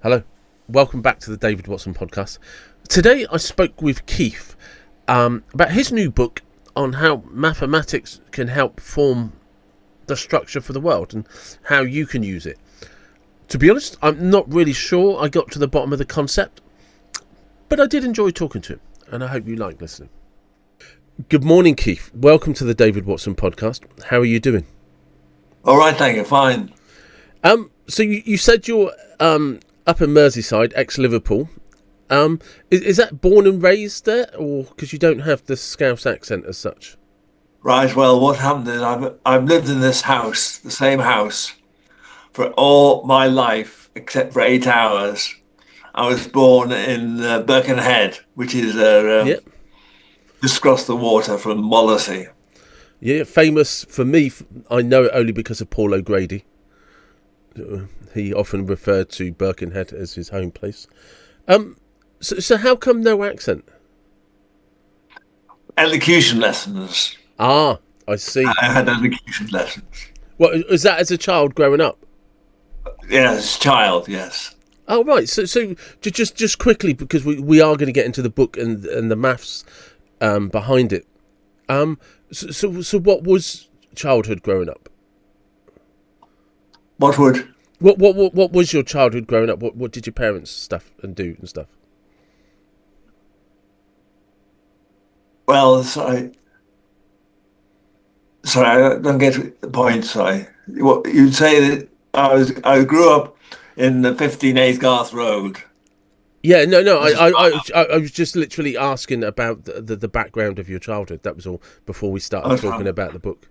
Hello, welcome back to the David Watson podcast. Today I spoke with Keith about his new book on how mathematics can help form the structure for the world and how you can use it. To be honest, I'm not really sure I got to the bottom of the concept, but I did enjoy talking to him, and I hope you like listening. Good morning, Keith. Welcome to the David Watson podcast. How are you doing? All right, thank you. Fine. So you said you're up in Merseyside, ex-Liverpool. Is that born and raised there, or because you don't have the Scouse accent as such? Right. Well, what happened is I've lived in this house, the same house, for all my life except for 8 hours. I was born in Birkenhead, which is Yeah, just across the water from Wallasey. yeah. Famous for me, I know it only because of Paul O'Grady. He often referred to Birkenhead as his home place. So how come no accent? Elocution lessons. Ah, I see. I had elocution lessons. What is that as a child growing up? Yes, child. Yes. Oh right, so just quickly because we are going to get into the book and the maths behind it. So what was childhood growing up? What would? What was your childhood growing up? What did your parents stuff and do and stuff? Well, sorry, I don't get the point. Sorry. What you'd say that I grew up in the 15 Garth Road. Yeah, no. Which is I was just literally asking about the background of your childhood. That was all before we started talking about the book.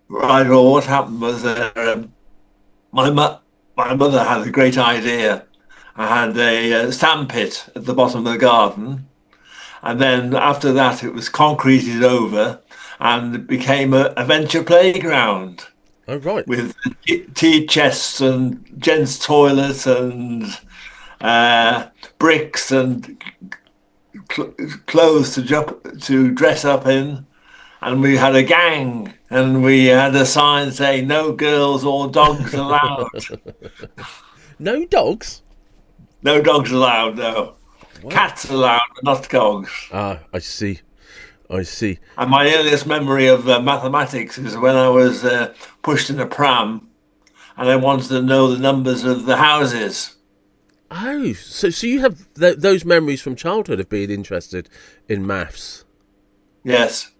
right. Well, what happened was my my mother had a great idea. I had a sandpit at the bottom of the garden, and then after that, it was concreted over, and it became a venture playground Oh right. with tea chests and gents' toilets and bricks and clothes to dress up in. And we had a gang, and we had a sign saying "No girls or dogs allowed." No dogs. No dogs allowed. No Wow. cats allowed, but not dogs. Ah, I see. I see. And my earliest memory of mathematics is when I was pushed in a pram, and I wanted to know the numbers of the houses. Oh, so you have those memories from childhood of being interested in maths. Yes.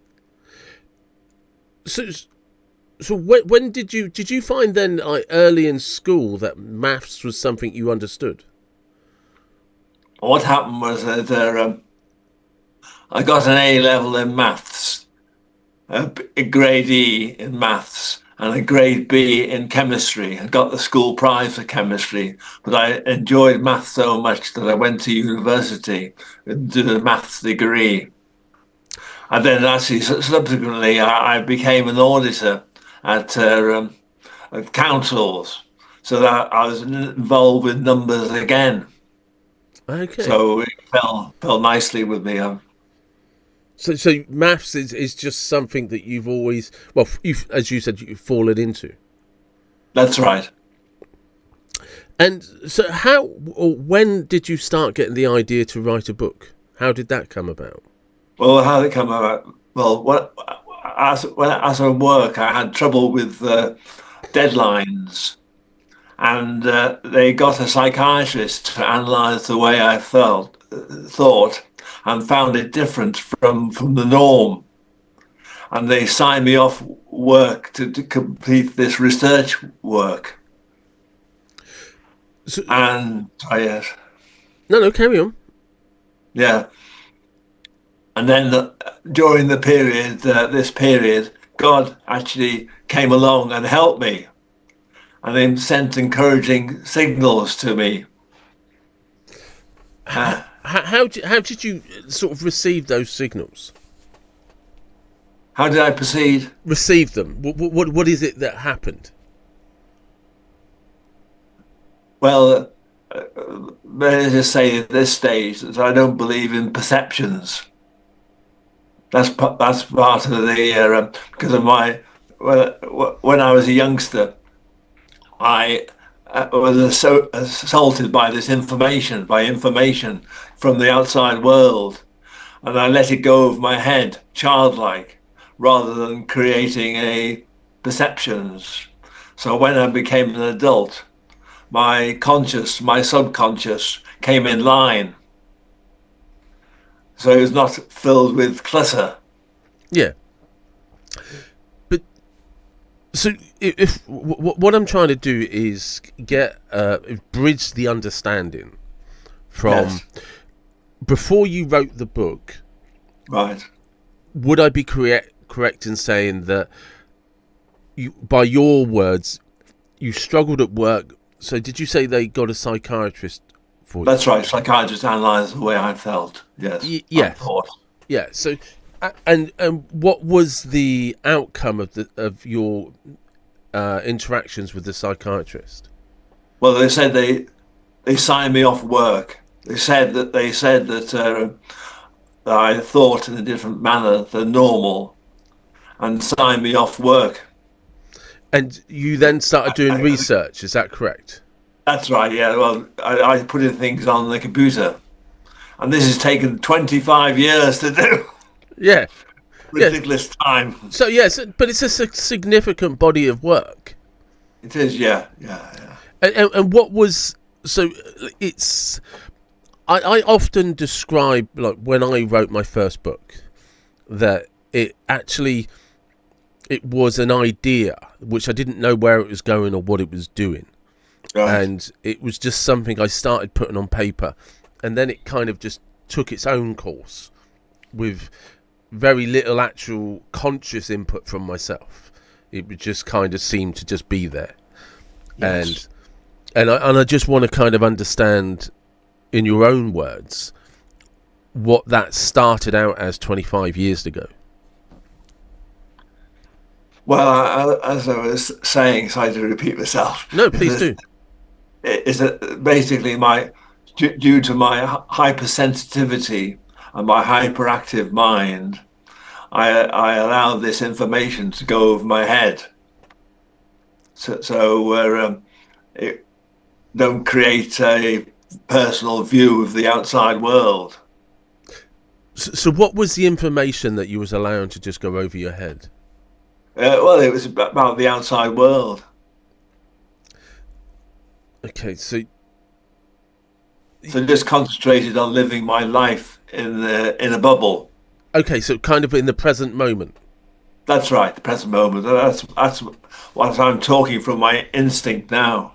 So so when did you find then like early in school that maths was something you understood? What happened was that I got an A level in maths, a grade E in maths, and a grade B in chemistry. I got the school prize for chemistry, but I enjoyed maths so much that I went to university and did a maths degree. And then actually, subsequently, I became an auditor at councils, so that I was involved with numbers again. Okay. So it fell nicely with me. So maths is just something that you've always, well, as you said, you've fallen into. That's right. And so how or when did you start getting the idea to write a book? How did that come about? Well, how did it come about? Well, as I work, I had trouble with deadlines, and they got a psychiatrist to analyse the way I thought, and found it different from the norm. And they signed me off work to complete this research work. So, And yes, no, carry on. yeah. And then during this period, God actually came along and helped me, and then sent encouraging signals to me. Uh, How did you sort of receive those signals? how did I proceed? Receive them. What is it that happened? Well, let me just say at this stage that I don't believe in perceptions. That's part of the because of my when I was a youngster, I was assaulted by this information, by information from the outside world, and I let it go over my head, childlike, rather than creating a perceptions. So when I became an adult, my subconscious came in line. So it was not filled with clutter. Yeah. But so if what I'm trying to do is get bridge the understanding from Yes, before you wrote the book. right. Would I be correct in saying that you, by your words, you struggled at work? So did you say they got a psychiatrist for you? That's right. Psychiatrists analysed the way I felt. Yes, and Yes. thought. Yeah. So, and what was the outcome of your interactions with the psychiatrist? Well, they signed me off work. They said that I thought in a different manner than normal and signed me off work. And you then started doing research. Is that correct? That's right. Yeah. Well, I put in things on the computer, and this has taken 25 years to do. Yeah. Yeah. Ridiculous time. So yes, but it's a significant body of work. It is. Yeah. Yeah. Yeah. And what was so? It's I often describe, like, when I wrote my first book, that it was an idea which I didn't know where it was going or what it was doing, Right. and it was just something I started putting on paper, and then it kind of just took its own course with very little actual conscious input from myself. It would just kind of seem to just be there, Yes. and I just want to kind of understand, in your own words, what that started out as 25 years ago. Well, as I was saying, sorry to repeat myself, No, please do. is that basically due to my hypersensitivity and my hyperactive mind, I allow this information to go over my head. So it don't create a personal view of the outside world. So what was the information that you was allowing to just go over your head? Well, it was about the outside world. Okay, so So just concentrated on living my life in a bubble. so kind of in the present moment. That's right, the present moment. That's what I'm talking from my instinct now.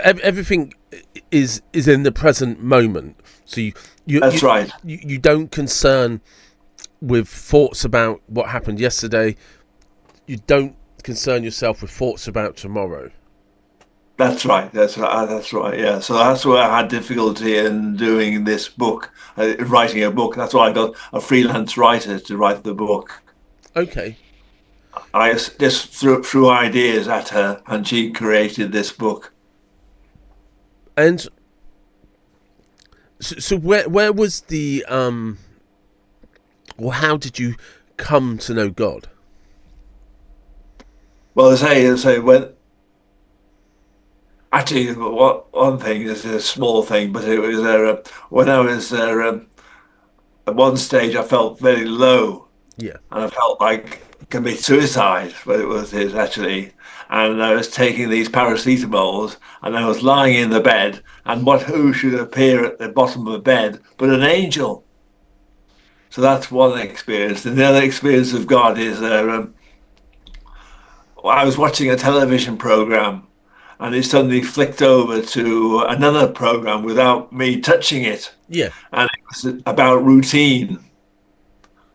Everything is in the present moment. So That's right. you don't concern with thoughts about what happened yesterday. You don't concern yourself with thoughts about tomorrow. That's right. That's right. That's right. Yeah. So that's where I had difficulty in doing this book, writing a book. That's why I got a freelance writer to write the book. Okay. Just threw ideas at her, and she created this book. And so where was the or how did you come to know God? Well, I say when actually, what one thing is a small thing, but it was when I was there. At one stage, I felt very low, Yeah. and I felt like it could be suicide, but it actually. And I was taking these paracetamols, and I was lying in the bed, and who should appear at the bottom of the bed but an angel? So that's one experience. And the other experience of God is I was watching a television program, and it suddenly flicked over to another program without me touching it, Yeah. and it was about routine,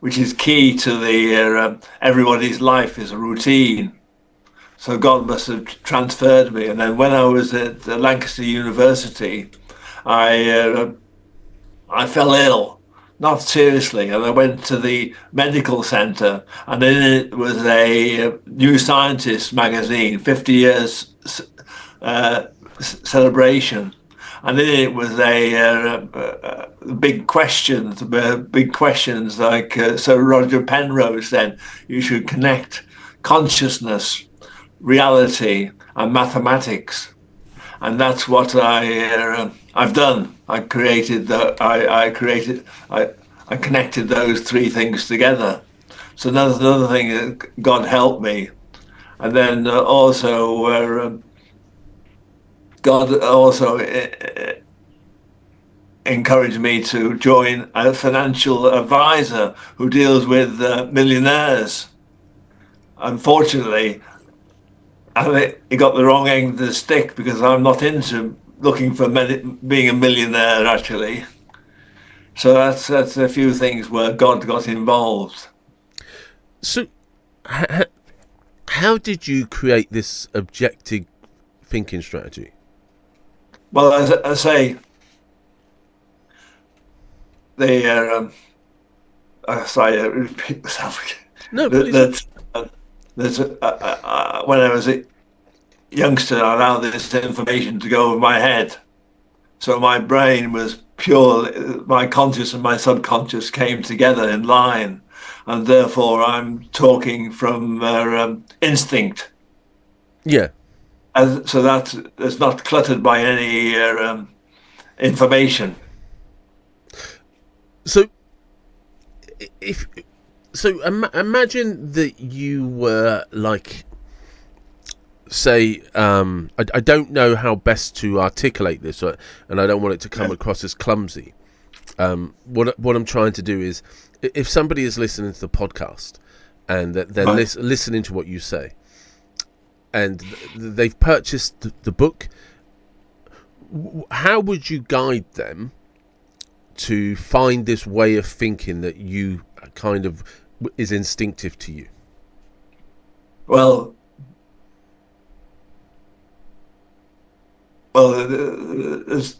which is key to the everybody's life is a routine. So God must have transferred me. And then when I was at Lancaster University, I I fell ill, not seriously, and I went to the medical centre, and in it was a New Scientist magazine, 50 years uh, celebration. And in it was big questions like Sir Roger Penrose said, you should connect consciousness, reality, and mathematics, and that's what I've done. I connected those three things together. So that's another thing that God helped me. And then also God also encouraged me to join a financial advisor who deals with millionaires. Unfortunately, I think he got the wrong end of the stick because I'm not into looking for being a millionaire actually. So that's a few things where God got involved. So, how did you create this objective thinking strategy? Well, as I say, the sorry, I repeat myself again. No, That please. that, when I was a youngster, I allowed this information to go over my head. So my brain was pure, my conscious and my subconscious came together in line. And therefore, I'm talking from instinct. Yeah. So that it's not cluttered by any information. So, if so, imagine that you were like, say, I don't know how best to articulate this, and I don't want it to come across as clumsy. What I'm trying to do is, if somebody is listening to the podcast and they're Right. listening to what you say, and they've purchased the book, how would you guide them to find this way of thinking that you kind of is instinctive to you? Well, there's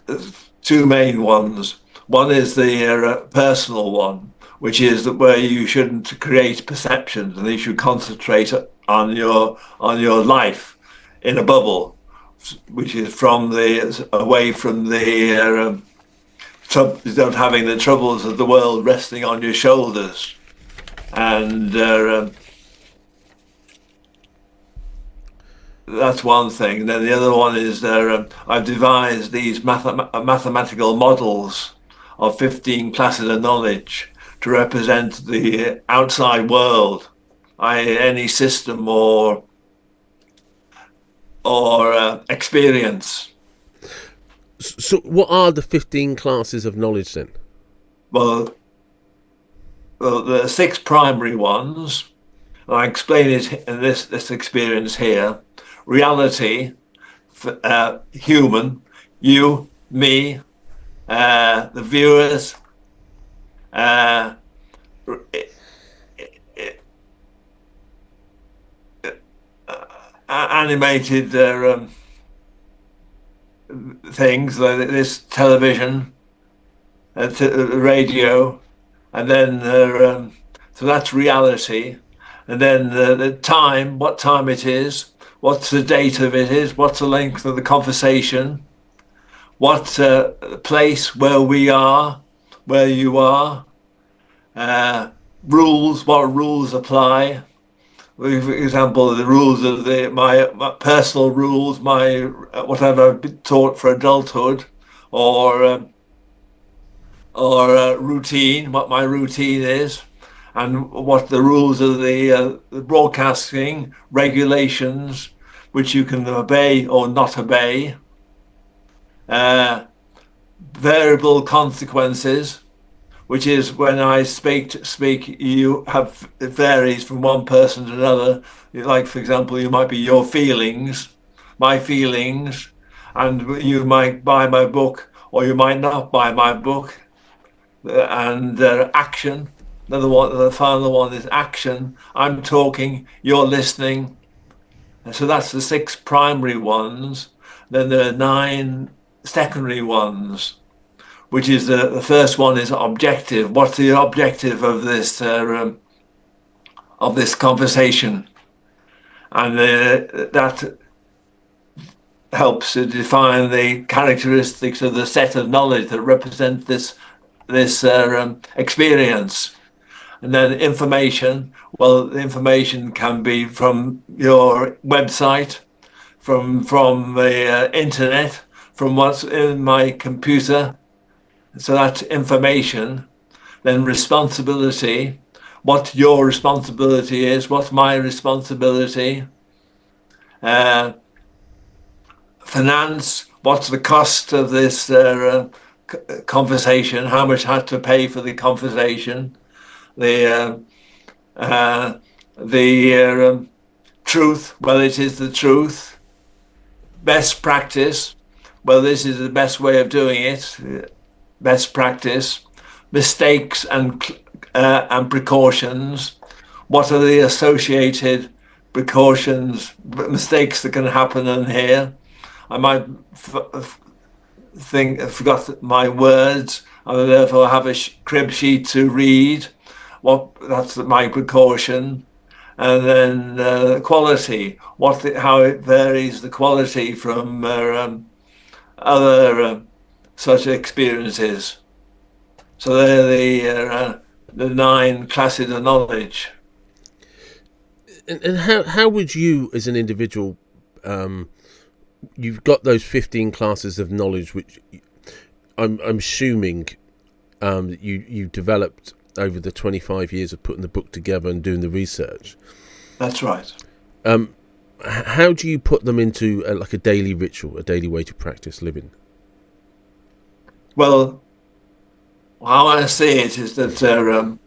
two main ones. One is the personal one, which is that where you shouldn't create perceptions and you should concentrate on your life in a bubble, which is from the away from the not having the troubles of the world resting on your shoulders, and that's one thing. And then the other one is I've devised these mathematical models of 15 classes of knowledge to represent the outside world, i.e., any system or experience. So, what are the 15 classes of knowledge then? Well, the six primary ones. I explain it in this experience here. Reality, human, you, me, the viewers, uh, animated things like this television, radio, and then so that's reality, and then the time, what time it is, what's the date of it is, what's the length of the conversation, what place where we are, where you are, uh, rules, what rules apply. For example, the rules of my personal rules, my whatever I've been taught for adulthood, or routine, what my routine is, and what the rules of the broadcasting regulations, which you can obey or not obey, uh, variable consequences, which is when I speak, you have it varies from one person to another. Like, for example, you might be your feelings, my feelings, and you might buy my book or you might not buy my book. And action. Another one, the final one is action. I'm talking, you're listening. And so that's the six primary ones. Then there are nine secondary ones, which is the first one is objective. What's the objective of this conversation? And that helps to define the characteristics of the set of knowledge that represent this experience. And then information. Well, the information can be from your website, from the internet, from what's in my computer. So that's information. Then responsibility, what your responsibility is, what's my responsibility. Uh, Finance, what's the cost of this conversation? How much I have to pay for the conversation? The truth, well, it is the truth. Best practice, well, this is the best way of doing it. Best practice. Mistakes and precautions. What are the associated precautions, mistakes that can happen in here? I might forgot my words. I will therefore have a crib sheet to read. That's my precaution. And then quality, how it varies the quality from other such experiences. So they're the 9 classes of knowledge. And how would you, as an individual, you've got those 15 classes of knowledge, which I'm assuming that you developed over the 25 years of putting the book together and doing the research. That's right. How do you put them into like a daily ritual, a daily way to practice living? Well, how I see it is that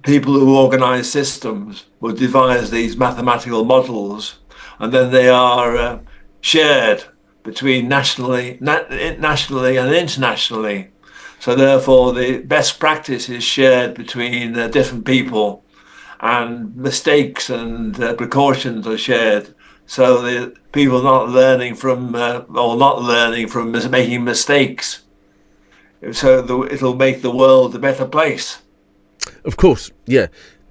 people who organise systems will devise these mathematical models, and then they are shared between nationally and internationally. So therefore, the best practice is shared between different people, and mistakes and precautions are shared. So the people not learning from or not learning from making mistakes. So it'll make the world a better place. Of course, yeah.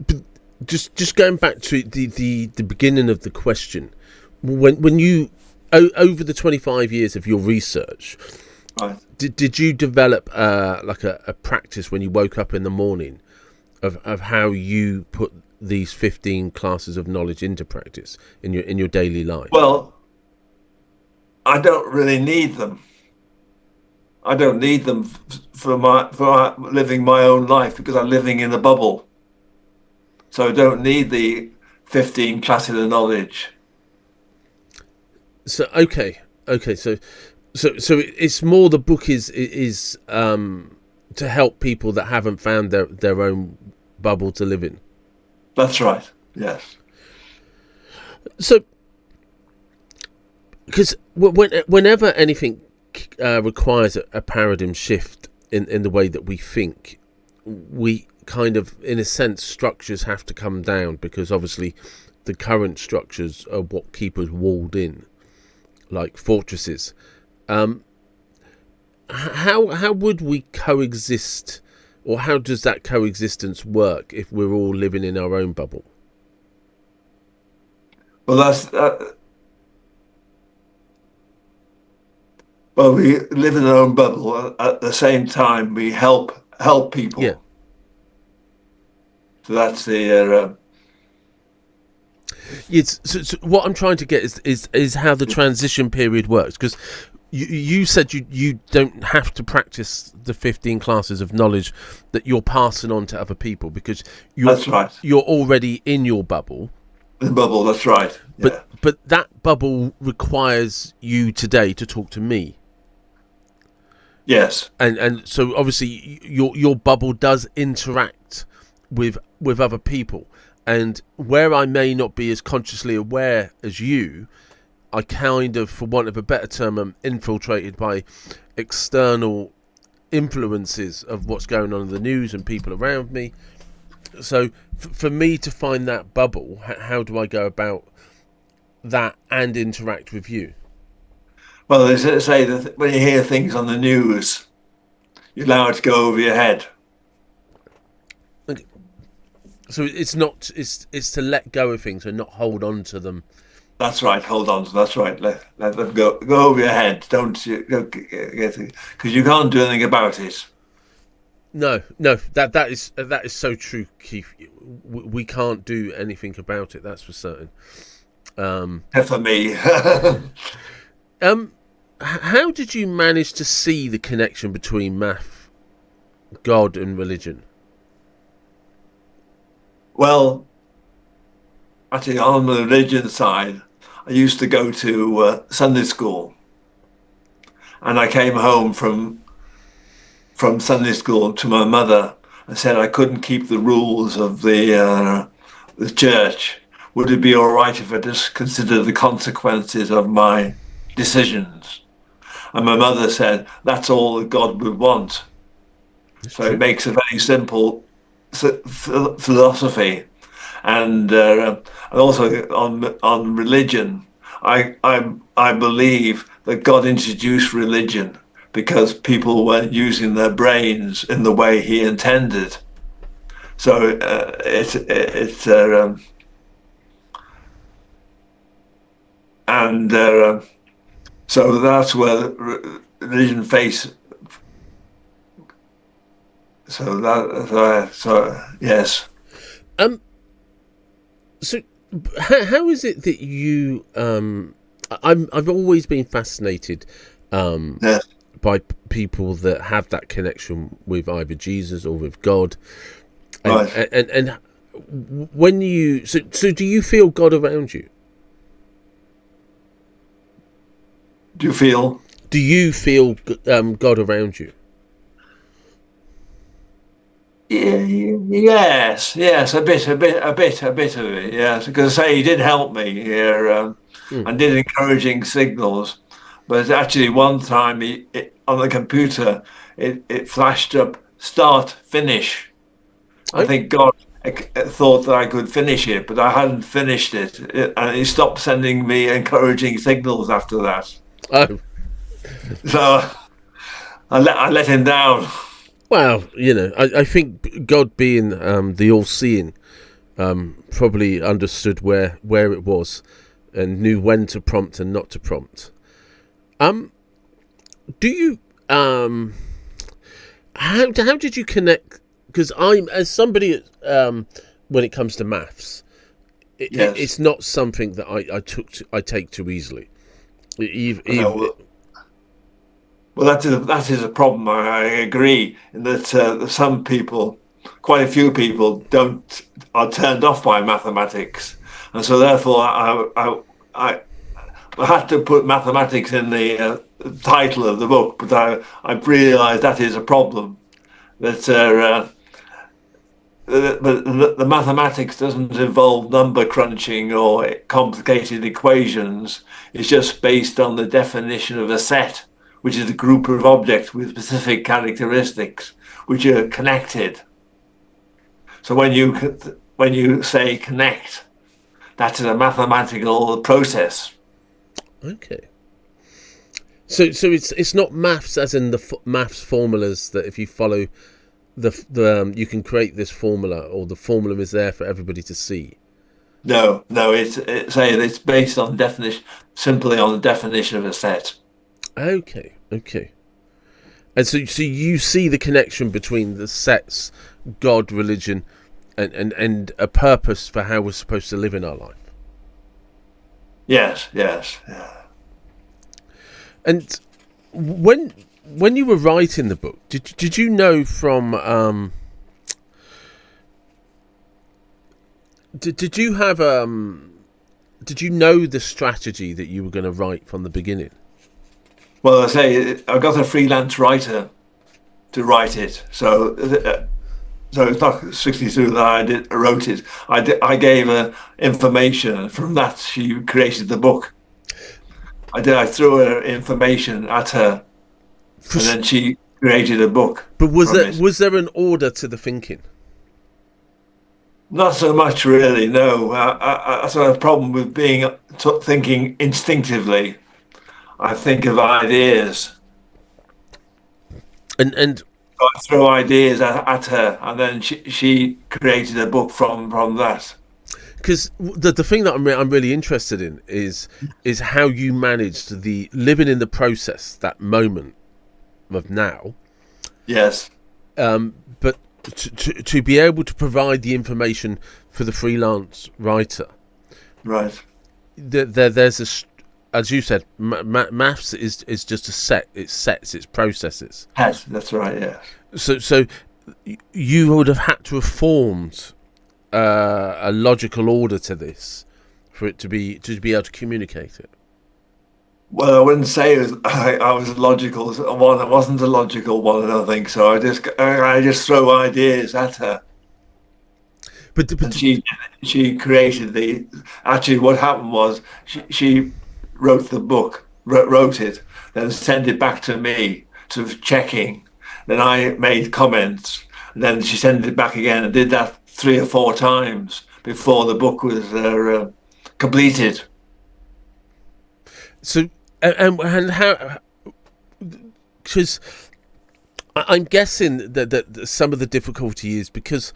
But just going back to the beginning of the question, when you over the 25 years of your research, Right. did you develop like a practice when you woke up in the morning of how you put these 15 classes of knowledge into practice in your daily life? Well, I don't really need them. I don't need them for living my own life because I'm living in a bubble. So I don't need the 15 classes of knowledge. So okay, so it's more the book is to help people that haven't found their own bubble to live in. That's right. Yes. So because whenever anything requires a paradigm shift in the way that we think, we kind of, in a sense, structures have to come down, because obviously the current structures are what keep us walled in, like fortresses. How would we coexist, or how does that coexistence work if we're all living in our own bubble? Well, well, we live in our own bubble. At the same time, we help people. Yeah. So that's the. So what I'm trying to get is how the transition period works, because you said you don't have to practice the 15 classes of knowledge that you're passing on to other people, because That's right. You're already in your bubble. The bubble. That's right. Yeah. But that bubble requires you today to talk to me. Yes. And so obviously your bubble does interact with other people, and where I may not be as consciously aware as you, I kind of, for want of a better term, am infiltrated by external influences of what's going on in the news and people around me. So for me to find that bubble, how do I go about that and interact with you? Well, they say that when you hear things on the news, you allow it to go over your head. Okay. So it's to let go of things and not hold on to them. That's right. Hold on. That's right. Let them go over your head. Don't you because you can't do anything about it. No, that is so true, Keith. We can't do anything about it. That's for certain. For me. How did you manage to see the connection between math, God, and religion? Well, actually, on the religion side, I used to go to Sunday school, and I came home from Sunday school to my mother and said I couldn't keep the rules of the church. Would it be all right if I just considered the consequences of my decisions? And my mother said, that's all that God would want. It's So it true. makes a very simple philosophy. And also on religion, I believe that God introduced religion because people weren't using their brains in the way He intended. So it's and so that's where religion face. So yes. Um, so how is it that you? I've always been fascinated Yes. by people that have that connection with either Jesus or with God, and Right. when you so do you feel God around you? Do you feel? Do you feel God around you? Yeah, yes, a bit of it. Yes, because I say he did help me here Mm. and did encouraging signals. But actually, one time on the computer, it flashed up start finish. I Okay. think God thought that I could finish it, but I hadn't finished it, and he stopped sending me encouraging signals after that. Oh So I let him down. well, I think God, being the all-seeing, probably understood where it was and knew when to prompt and not to prompt. Um, do you how did you connect? Because I'm as somebody when it comes to maths, Yes. it's not something that I take too easily. No. Well, that is a problem. I agree in that some people, quite a few people, don't are turned off by mathematics, and so therefore I had to put mathematics in the title of the book, but I realised that is a problem. That the mathematics doesn't involve number crunching or complicated equations. It's just based on the definition of a set, which is a group of objects with specific characteristics, which are connected. So when you say connect, that is a mathematical process. Okay. So it's not maths as in the maths formulas that if you follow the you can create this formula, or the formula is there for everybody to see. No, no, it's based on definition, simply on the definition of a set. Okay, okay. And so you see the connection between the sets, God, religion, and a purpose for how we're supposed to live in our life. Yes, yes, yeah. And when you were writing the book, did you know from did you have did you know the strategy that you were going to write from the beginning? Well, I say I got a freelance writer to write it, so it's not 62 that wrote it. I gave her information, and from that she created the book. I threw her information at her, and then she created a book But from it. was there an order to the thinking? Not so much, really. No, that's a problem with thinking instinctively. I think of ideas. And I throw ideas at her, and then she created a book from that. because the thing that I'm really interested in is how you managed the living in the process, that moment of now, Yes, but to be able to provide the information for the freelance writer. right. there's as you said, maths is just a set. It sets, it processes. Yes, that's right. Yes. So you would have had to have formed a logical order to this for it to be able to communicate it. Well, I wouldn't say I was logical. One, I wasn't a logical one, I don't think so. I just throw ideas at her, and But she created the. Actually, what happened was she wrote the book, wrote it, then sent it back to me to checking. Then I made comments, and then she sent it back again, and did that 3 or 4 times before the book was completed. so and how, because I'm guessing that some of the difficulty is because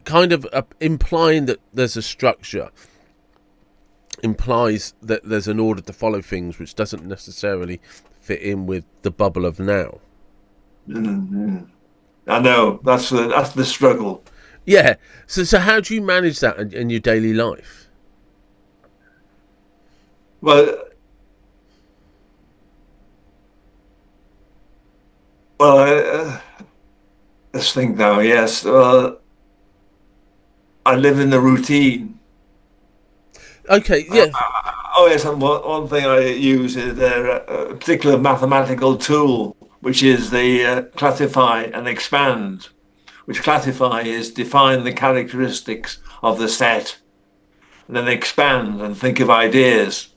kind of implying that there's a structure implies that there's an order to follow things, which doesn't necessarily fit in with the bubble of now. Mhm. I know that's the struggle. Yeah. So how do you manage that in your daily life? Well, well, let's think now. Yes, I live in the routine. Okay. Uh, Yeah. oh yes, and one thing I use is a particular mathematical tool, which is the classify and expand. Which classify is define the characteristics of the set, and then expand and think of ideas.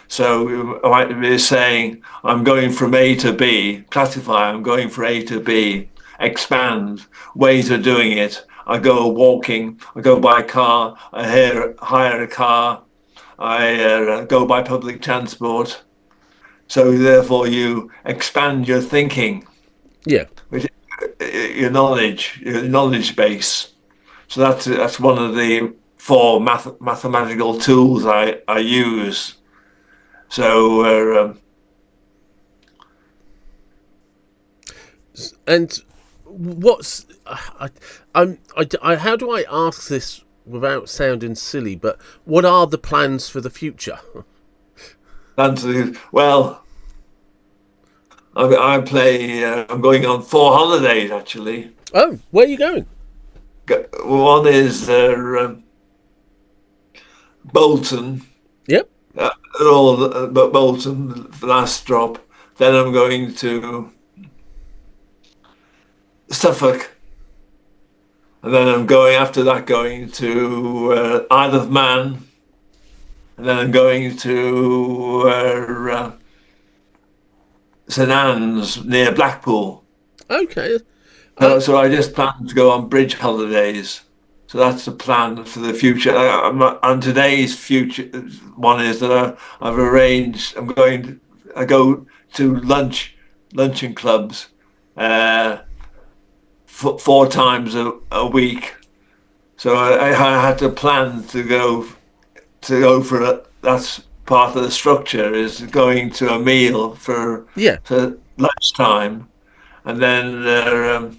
So I might be saying, I'm going from A to B, classify, I'm going from A to B, expand, ways of doing it. I go walking, I go by car, I hire a car, I go by public transport. So therefore, you expand your thinking, Yeah. which your knowledge base. So that's one of the four mathematical tools I use. So And what's how do I ask this without sounding silly? But what are the plans for the future? well, I play. I'm going on 4 holidays actually. Oh, where are you going? One is Bolton, Yep. uh, but Bolton, the last drop. Then I'm going to Suffolk, and then I'm going after that going to Isle of Man, and then I'm going to St Anne's near Blackpool. Okay. So, I so I just plan to go on bridge holidays. So that's the plan for the future. And today's future one is that I've arranged. I go to luncheon clubs, 4 times a week. So I had to plan to go for it. That's part of the structure is going to a meal Yeah. for lunchtime, and then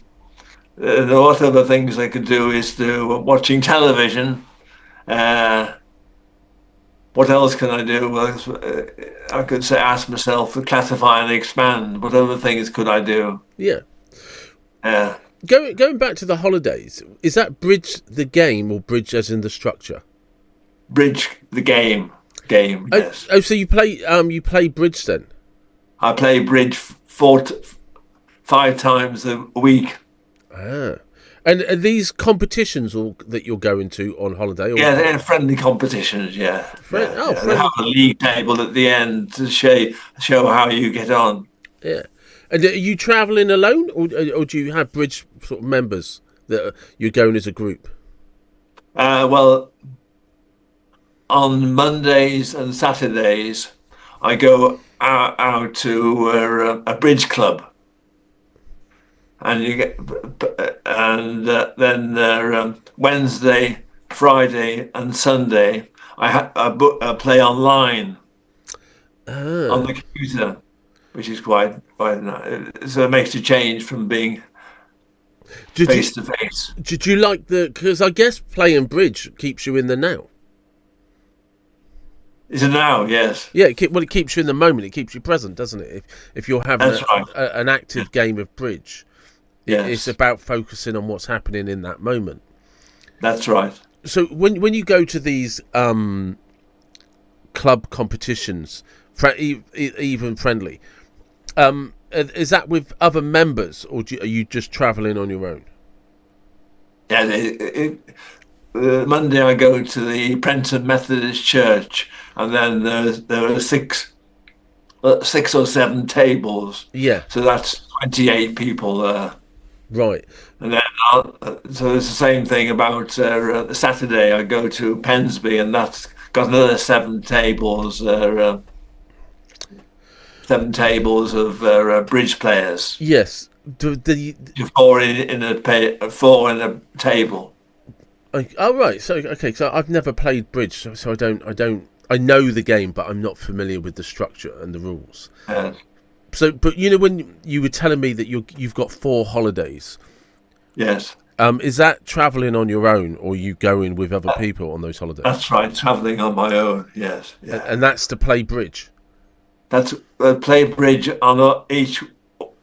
what other things I could do is to watching television. Uh, what else can I do? Well, I could say ask myself to classify and expand. What other things could I do? Yeah. Uh, Going back to the holidays, is that bridge the game or bridge as in the structure? bridge the game. Game, Oh, yes. oh, so you play bridge then? I play bridge 5 times a week. Ah. And are these competitions or that you're going to on holiday or Yeah, they're friendly competitions. Yeah, yeah, yeah. They have friendly? a league table at the end to show how you get on. Yeah. And are you travelling alone or do you have bridge sort of members that you're going as a group? Well, on Mondays and Saturdays, I go out to a bridge club, and you get and then Wednesday, Friday, and Sunday, I play online on Ah. the computer, which is quite nice. So it makes a change from being Did you face to face. did you like the? Because I guess playing bridge keeps you in the now. Is it now? Yes, Yeah, it keeps you in the moment. It keeps you present, doesn't it? If you're having that's right. an active game of bridge, it's Yes, about focusing on what's happening in that moment. that's right. So when you go to these club competitions, even friendly, is that with other members, or are you just travelling on your own? Yeah, Monday I go to the Prenton Methodist Church, and then there are six or seven tables, Yeah, so that's 28 people there. right. And then so it's the same thing about Saturday. I go to Pensby, and that's got another seven tables. 7 tables of bridge players. Yes. Four in a table. Oh right. So okay. So I've never played bridge, so I know the game, but I'm not familiar with the structure and the rules. Uh, So, but when you were telling me that you've got 4 holidays, yes, is that travelling on your own, or you going with other people on those holidays? that's right. Traveling on my own. Yes, yeah. And that's to play bridge. That's play bridge on each.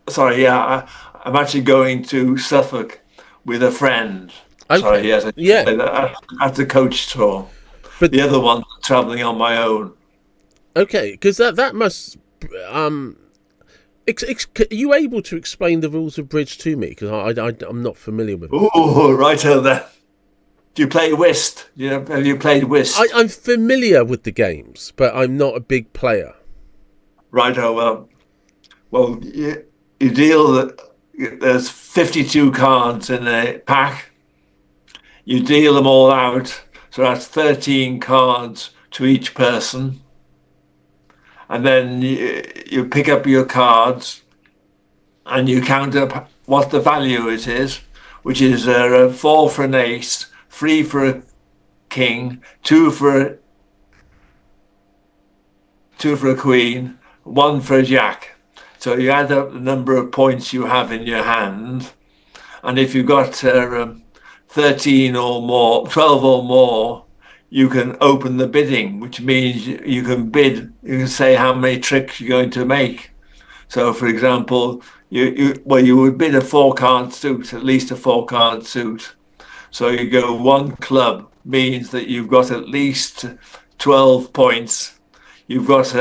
Sorry, yeah. I'm actually going to Suffolk with a friend. Sorry, Okay. yes, I should Yeah. say that at the coach tour. But The other one traveling on my own. okay, because that must um. Are you able to explain the rules of bridge to me? Because I'm not familiar with them. Oh, right over there. Do you play whist? Have you played whist? I'm familiar with the games, but I'm not a big player. Right over. Well, you deal that. There's 52 cards in a pack. You deal them all out, so that's 13 cards to each person, and then you pick up your cards and you count up what the value it is, which is 4 for an ace, 3 for a king, two for a queen, 1 for a jack. So you add up the number of points you have in your hand, and if you've got 13 or more, 12 or more, you can open the bidding, which means you can bid, you can say how many tricks you're going to make. So, for example, you would bid a 4 card suit, at least a 4 card suit. So you go one club means that you've got at least 12 points. You've got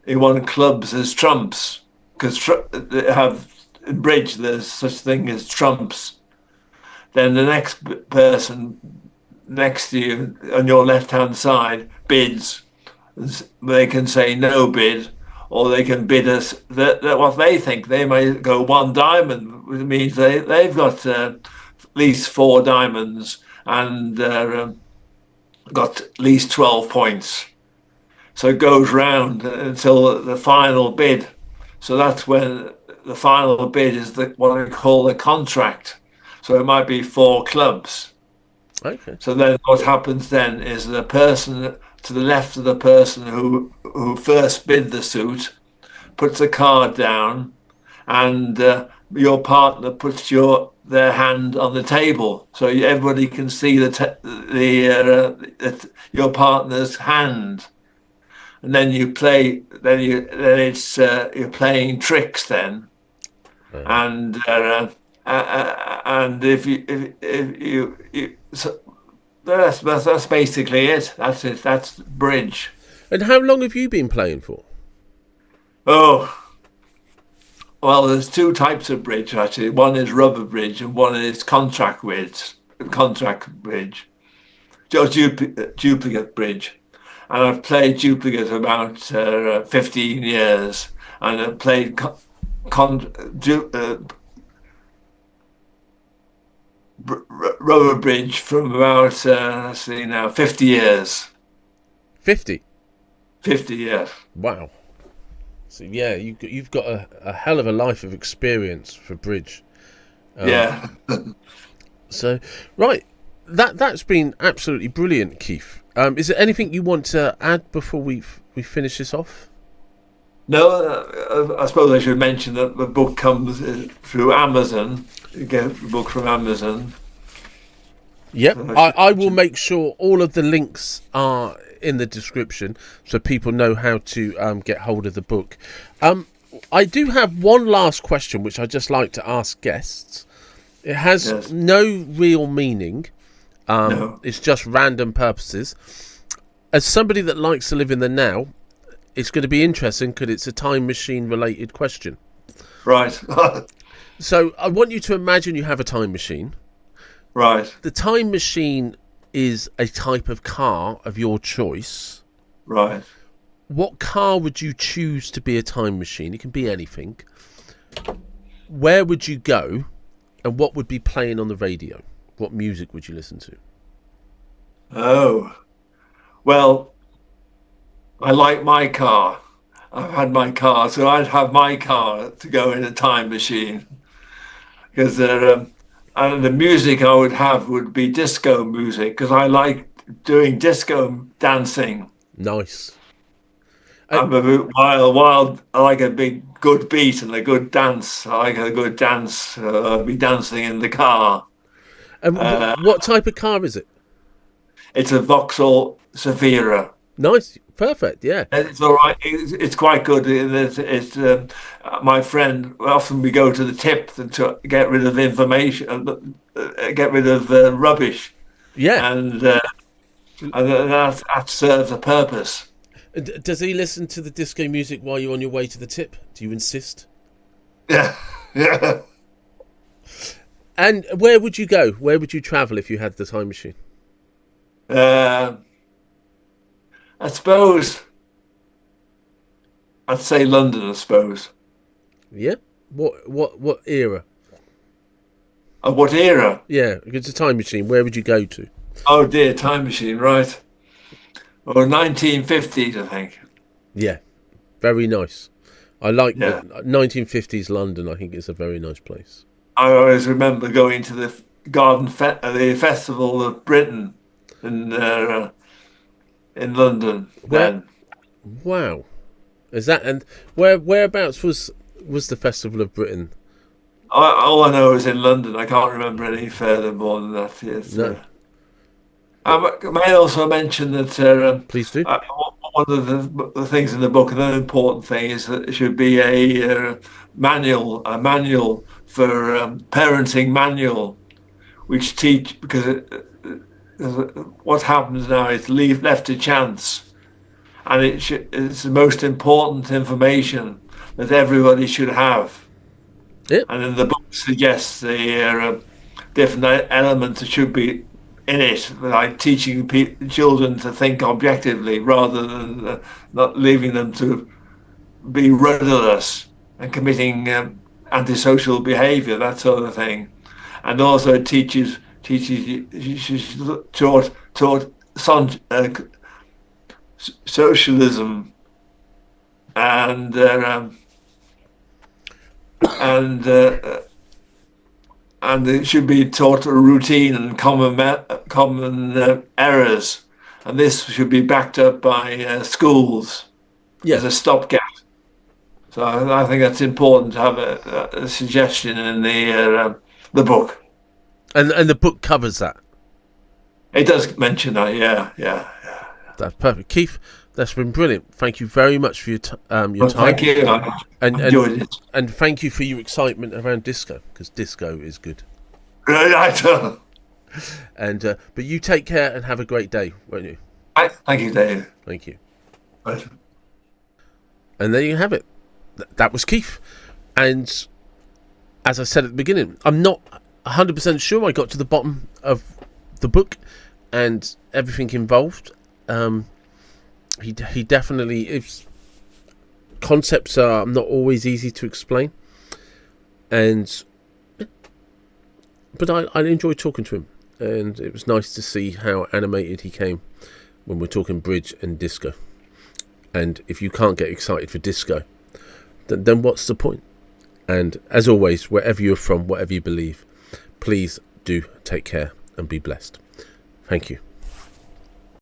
in one clubs as trumps, because they have in bridge there's such thing as trumps. Then the next person next to you on your left hand side bids. They can say no bid, or they can bid us that what they think. They may go 1 diamond, which means they've got at least 4 diamonds and got at least 12 points. So it goes round until the final bid. So that's when the final bid is what I call the contract. So it might be 4 clubs. Okay. So then what happens then is the person to the left of the person who first bid the suit puts a card down, and your partner puts their hand on the table, so everybody can see your partner's hand, and then you play. It's you're playing tricks then, and if you so that's basically it. That's it. That's bridge. And how long have you been playing for? Oh, well, there's 2 types of bridge actually. One is rubber bridge and one is contract bridge. Contract bridge, just duplicate bridge. And I've played duplicate about 15 years, and I've played rubber bridge from about let's see now 50 years. 50. 50 years. Wow. So yeah, you've got a hell of a life of experience for bridge. Yeah. So right, that's been absolutely brilliant, Keith. Is there anything you want to add before we finish this off? No, I suppose I should mention that the book comes through Amazon. You get the book from Amazon. Yep, So I will make sure all of the links are in the description so people know how to get hold of the book. I do have one last question which I just like to ask guests. It has yes, no real meaning. no, It's just random purposes. As somebody that likes to live in the now, it's going to be interesting because it's a time machine related question. right, So I want you to imagine you have a time machine. right, The time machine is a type of car of your choice. right. What car would you choose to be a time machine? It can be anything. Where would you go, and what would be playing on the radio? What music would you listen to? Oh, well, I like my car. I've had my car, so I'd have my car to go in a time machine because and the music I would have would be disco music because I like doing disco dancing. Nice. I'm a bit wild. I like a big, good beat and a good dance. I like a good dance. I'll be dancing in the car. And Uh, what type of car is it? it's a Vauxhall Zafira. Nice. Perfect. Yeah. It's all right. It's quite good. My friend. Often we go to the tip to get rid of information, get rid of rubbish, Yeah. and that serves a purpose. Does he listen to the disco music while you're on your way to the tip? Do you insist? Yeah, yeah. And where would you go? Where would you travel if you had the time machine? Uh, I suppose I'd say London. I suppose. Yeah. What era? Of what era? Yeah, if it's a time machine, where would you go to? Oh dear, time machine, right? Or 1950s, I think. Yeah, very nice. I like Yeah. 1950s London. I think it's a very nice place. I always remember going to the the Festival of Britain in London Where? then. Wow, is that and whereabouts was the Festival of Britain? All I know is in London. I can't remember any further more than that. Yes. No, May I also mention that please do. one of the things in the book, another important thing, is that it should be a manual for parenting manual, which teach because what happens now is left to chance, and it's the most important information that everybody should have. Yeah, And then the book suggests the different elements that should be in it, like teaching children to think objectively rather than not leaving them to be rudderless and committing antisocial behaviour, that sort of thing. And also it teaches she's taught socialism and and and it should be taught a routine and common errors, and this should be backed up by schools yeah, as a stopgap. So I think that's important to have a suggestion in the book. and the book covers that. It does mention that, yeah, yeah. That's perfect, Keith. That's been brilliant. Thank you very much for your Well, time, thank you. I and enjoyed it. and thank you for your excitement around disco because disco is good. Right. And but you take care and have a great day, won't you? Thank you, Dave. Thank you. Right. And there you have it. That was Keith. And as I said at the beginning, I'm not 100% sure I got to the bottom of the book and everything involved. He definitely is. Concepts are not always easy to explain, but I enjoyed talking to him, and it was nice to see how animated he came when we're talking bridge and disco. And if you can't get excited for disco, then what's the point? And as always, wherever you're from, whatever you believe, please do take care and be blessed. Thank you.